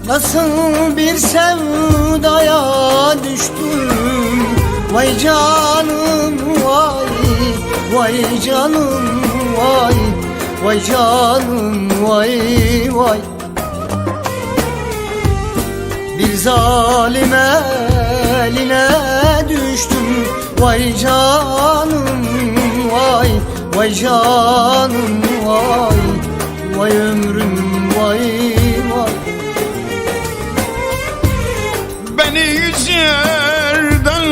Nasıl bir sevdaya düştüm, vay canım vay, vay canım vay, vay canım vay vay. Bir zalim eline düştüm, vay canım vay, vay canım vay, vay ömrüm vay vay. Beni yüz yerden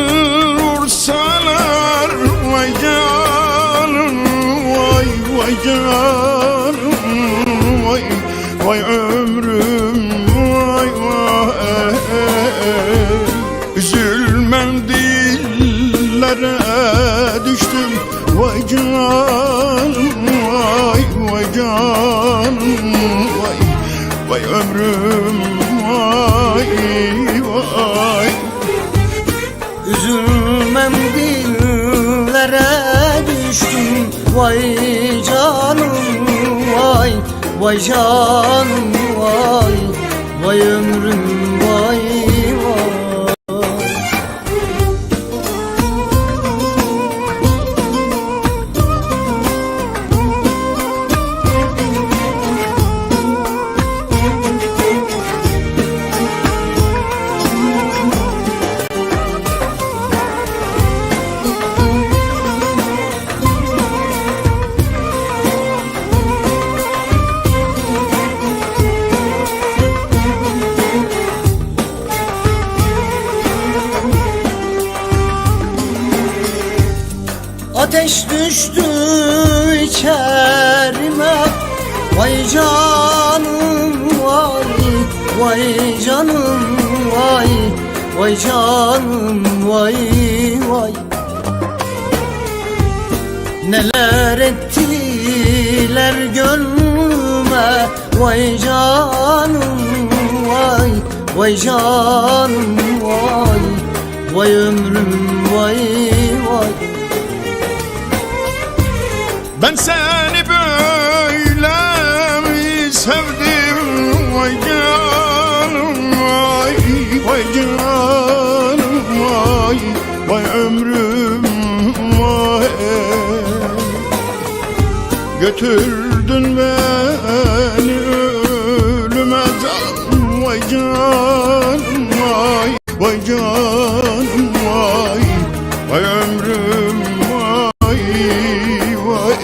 vursalar, vay canım vay, vay canım vay, vay ömrüm vay vay. Üzülmem dillere düştüm, vay canım vay, vay canım vay, vay ömrüm vay vay. Üzülmem dillere düştüm, vay canım vay, vay canım vay, vay ömrüm vay vay. Ateş düştü içerime, vay canım vay, vay canım vay, vay canım vay vay. Neler ettiler gönlüme, vay canım vay, vay canım vay, vay ömrüm vay vay. Ben seni böyle mi sevdim, vay canım vay, vay canım vay, vay ömrüm vay. Götürdün beni ölüme canım, vay canım vay, vay canım vay, vay ömrüm vay vay.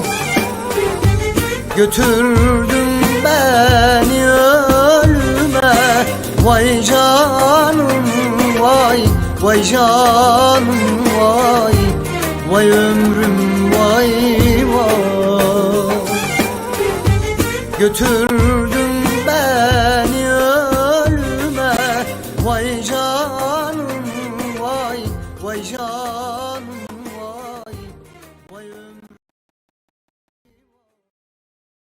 Götürdün beni ölüme, vay canım vay, vay canım vay, vay ömrüm vay vay. Götür